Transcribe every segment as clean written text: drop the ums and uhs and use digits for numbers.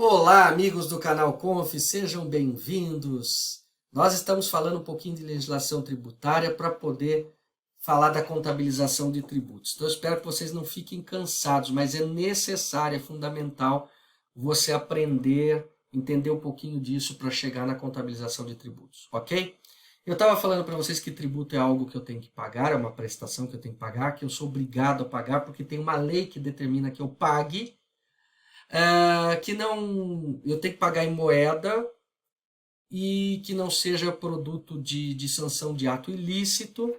Olá, amigos do canal Conf, sejam bem-vindos. Nós estamos falando um pouquinho de legislação tributária para poder falar da contabilização de tributos. Então, eu espero que vocês não fiquem cansados, mas é necessário, é fundamental você aprender, entender um pouquinho disso para chegar na contabilização de tributos, ok? Eu estava falando para vocês que tributo é algo que eu tenho que pagar, é uma prestação que eu tenho que pagar, que eu sou obrigado a pagar, porque tem uma lei que determina que eu pague, que não eu tenho que pagar em moeda e que não seja produto de sanção de ato ilícito,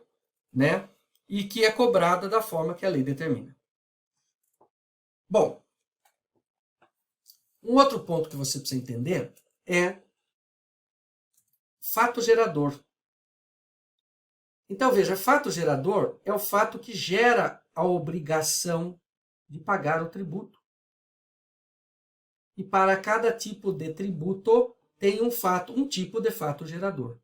né? E que é cobrada da forma que a lei determina. Bom, um outro ponto que você precisa entender é fato gerador. Então, veja, fato gerador é o fato que gera a obrigação de pagar o tributo. E para cada tipo de tributo tem um tipo de fato gerador.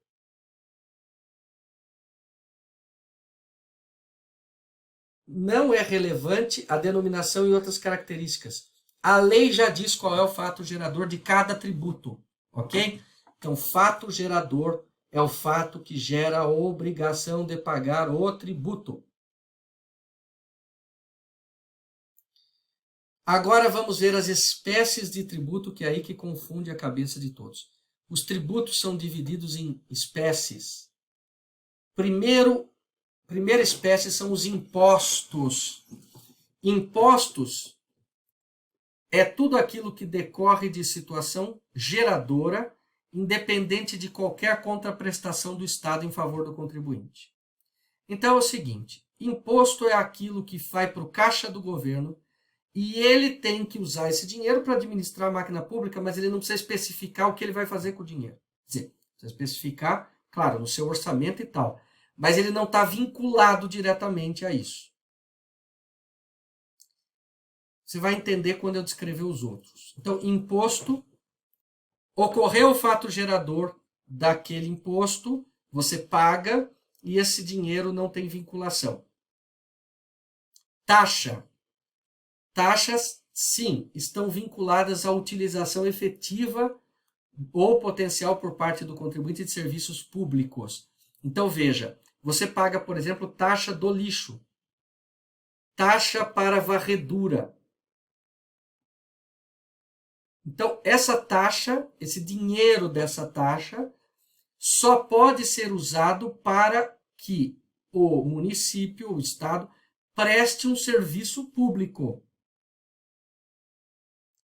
Não é relevante a denominação e outras características. A lei já diz qual é o fato gerador de cada tributo, ok? Então, fato gerador é o fato que gera a obrigação de pagar o tributo. Agora vamos ver as espécies de tributo, que é aí que confunde a cabeça de todos. Os tributos são divididos em espécies. Primeira espécie são os impostos. Impostos é tudo aquilo que decorre de situação geradora, independente de qualquer contraprestação do Estado em favor do contribuinte. Então é o seguinte, imposto é aquilo que vai para o caixa do governo e ele tem que usar esse dinheiro para administrar a máquina pública, mas ele não precisa especificar o que ele vai fazer com o dinheiro. Quer dizer, precisa especificar, claro, no seu orçamento e tal, mas ele não está vinculado diretamente a isso. Você vai entender quando eu descrever os outros. Então, imposto, ocorreu o fato gerador daquele imposto, você paga e esse dinheiro não tem vinculação. Taxa. Taxas, sim, estão vinculadas à utilização efetiva ou potencial por parte do contribuinte de serviços públicos. Então, veja, você paga, por exemplo, taxa do lixo, taxa para varredura. Então, essa taxa, esse dinheiro dessa taxa, só pode ser usado para que o município, o Estado, preste um serviço público.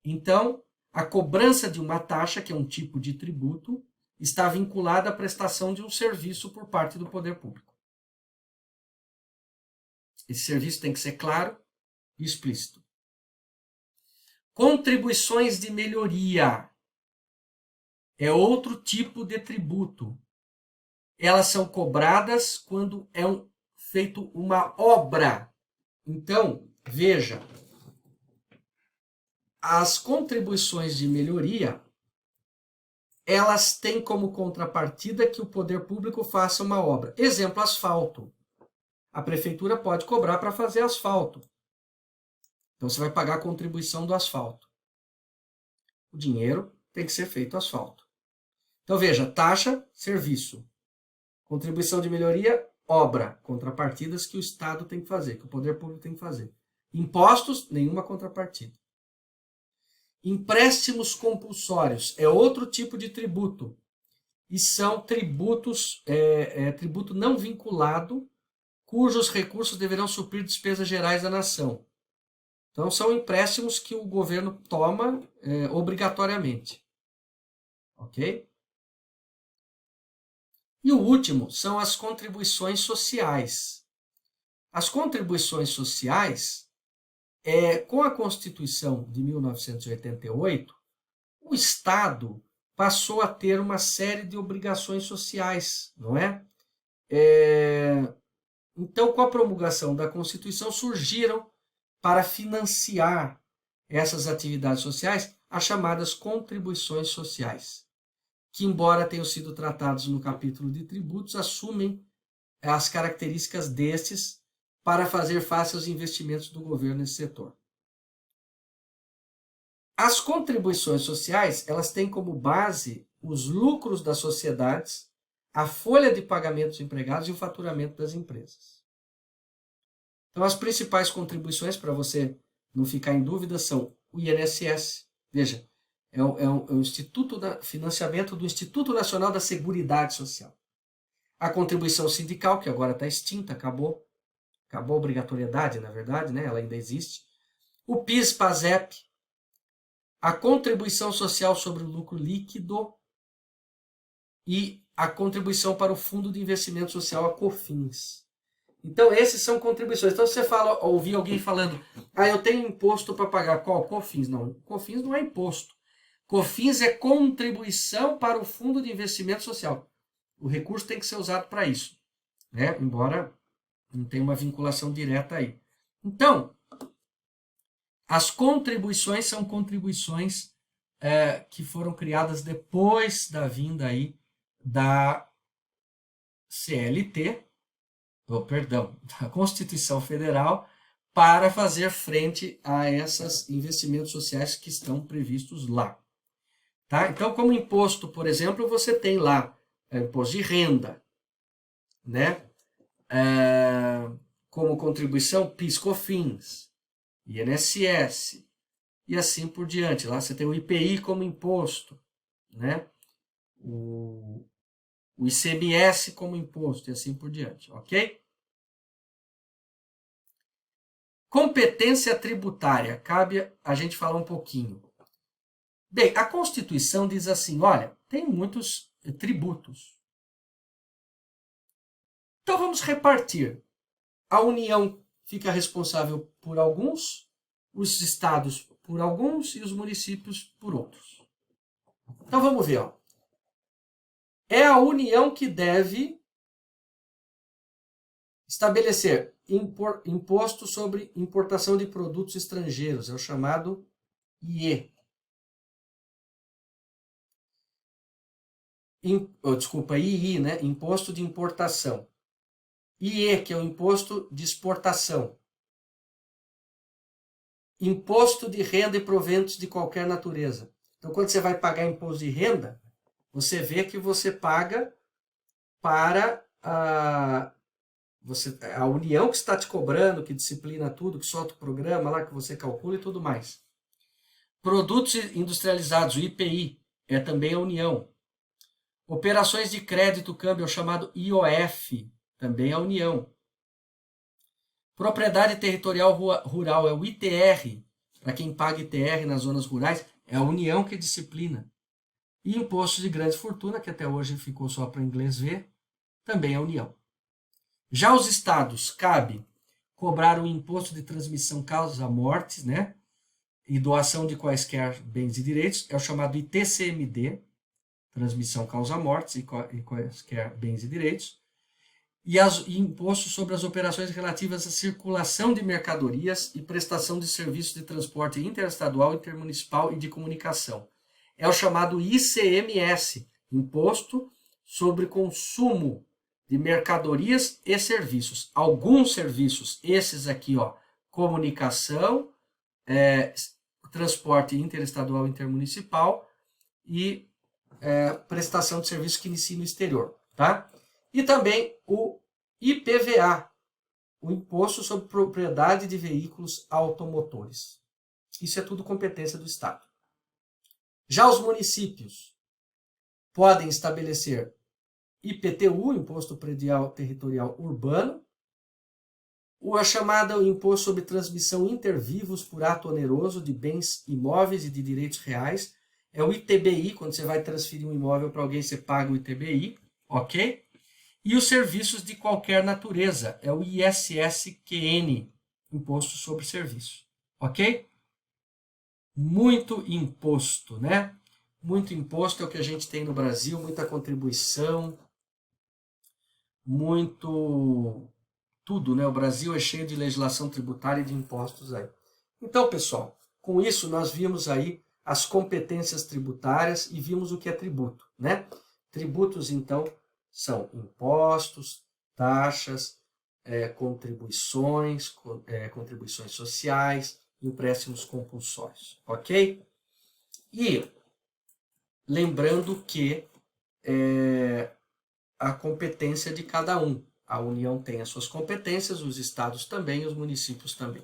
Então, a cobrança de uma taxa, que é um tipo de tributo, está vinculada à prestação de um serviço por parte do poder público. Esse serviço tem que ser claro e explícito. Contribuições de melhoria é outro tipo de tributo. Elas são cobradas quando é feito uma obra. Então, veja, as contribuições de melhoria, elas têm como contrapartida que o poder público faça uma obra. Exemplo, asfalto. A prefeitura pode cobrar para fazer asfalto. Então, você vai pagar a contribuição do asfalto. O dinheiro tem que ser feito asfalto. Então, veja, taxa, serviço. Contribuição de melhoria, obra. Contrapartidas que o Estado tem que fazer, que o poder público tem que fazer. Impostos, nenhuma contrapartida. Empréstimos compulsórios é outro tipo de tributo. E são tributos, tributo não vinculado, cujos recursos deverão suprir despesas gerais da nação. Então, são empréstimos que o governo toma obrigatoriamente. Ok? E o último são as contribuições sociais. As contribuições sociais, com a Constituição de 1988, o Estado passou a ter uma série de obrigações sociais, não é? Então, com a promulgação da Constituição, surgiram para financiar essas atividades sociais as chamadas contribuições sociais, que, embora tenham sido tratados no capítulo de tributos, assumem as características destes para fazer face aos investimentos do governo nesse setor. As contribuições sociais, elas têm como base os lucros das sociedades, a folha de pagamento dos empregados e o faturamento das empresas. Então, as principais contribuições, para você não ficar em dúvida, são o INSS. Veja, é o Instituto financiamento do Instituto Nacional da Seguridade Social. A contribuição sindical, que agora está extinta, acabou a obrigatoriedade, na verdade, né? Ela ainda existe. O PIS, PASEP, a contribuição social sobre o lucro líquido e a contribuição para o Fundo de Investimento Social, a COFINS. Então, esses são contribuições. Então, você ouvir alguém falando, eu tenho imposto para pagar. Qual? COFINS. Não, COFINS não é imposto. COFINS é contribuição para o Fundo de Investimento Social. O recurso tem que ser usado para isso, né? Embora não tenha uma vinculação direta aí. Então, as contribuições são contribuições que foram criadas depois da vinda aí da CLT, da Constituição Federal, para fazer frente a esses investimentos sociais que estão previstos lá. Tá? Então, como imposto, por exemplo, você tem lá imposto de renda, né? Como contribuição, PIS, COFINS, INSS, e assim por diante. Lá você tem o IPI como imposto, né? O ICMS como imposto, e assim por diante, ok? Competência tributária, cabe a gente falar um pouquinho. Bem, a Constituição diz assim, olha, tem muitos tributos. Então vamos repartir. A União fica responsável por alguns, os estados por alguns e os municípios por outros. Então vamos ver. É a União que deve estabelecer imposto sobre importação de produtos estrangeiros, é o chamado IE. II, né? Imposto de importação. IE, que é o imposto de exportação. Imposto de renda e proventos de qualquer natureza. Então, quando você vai pagar imposto de renda, você vê que você paga para a União que está te cobrando, que disciplina tudo, que solta o programa lá, que você calcula e tudo mais. Produtos industrializados, o IPI, é também a União. Operações de crédito câmbio, é o chamado IOF, também a União. Propriedade territorial rural, é o ITR, para quem paga ITR nas zonas rurais, é a União que disciplina. E imposto de grande fortuna, que até hoje ficou só para o inglês ver, também é a União. Já os estados, cabe cobrar o imposto de transmissão causa-mortes, né? E doação de quaisquer bens e direitos, é o chamado ITCMD, transmissão causa-mortes e quaisquer bens e direitos. E imposto sobre as operações relativas à circulação de mercadorias e prestação de serviços de transporte interestadual, intermunicipal e de comunicação. É o chamado ICMS, Imposto sobre Consumo de Mercadorias e Serviços. Alguns serviços, esses aqui, comunicação, transporte interestadual e intermunicipal e prestação de serviços que inicia no exterior, tá? E também o IPVA, o Imposto sobre Propriedade de Veículos Automotores. Isso é tudo competência do Estado. Já os municípios podem estabelecer IPTU, Imposto Predial Territorial Urbano, o chamado Imposto sobre Transmissão Intervivos por Ato Oneroso de Bens Imóveis e de Direitos Reais, é o ITBI, quando você vai transferir um imóvel para alguém, você paga o ITBI, ok? E os serviços de qualquer natureza, é o ISSQN, Imposto sobre Serviço, ok? Muito imposto, né? Muito imposto é o que a gente tem no Brasil, muita contribuição, muito tudo, né? O Brasil é cheio de legislação tributária e de impostos aí. Então, pessoal, com isso nós vimos aí as competências tributárias e vimos o que é tributo, né? Tributos, então, são impostos, taxas, contribuições sociais, empréstimos compulsórios, ok? E lembrando que a competência de cada um. A União tem as suas competências, os estados também, e os municípios também.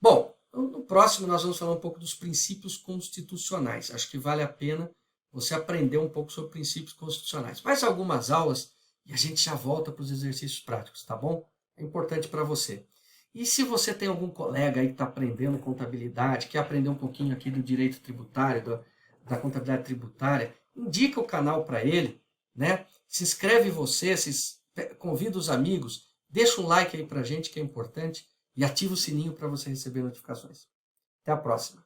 Bom, no próximo nós vamos falar um pouco dos princípios constitucionais. Acho que vale a pena você aprender um pouco sobre princípios constitucionais. Mais algumas aulas e a gente já volta para os exercícios práticos, tá bom? É importante para você. E se você tem algum colega aí que está aprendendo contabilidade, quer aprender um pouquinho aqui do direito tributário, da contabilidade tributária, indica o canal para ele, né? Se inscreve você, convida os amigos, deixa um like aí para a gente que é importante e ativa o sininho para você receber notificações. Até a próxima.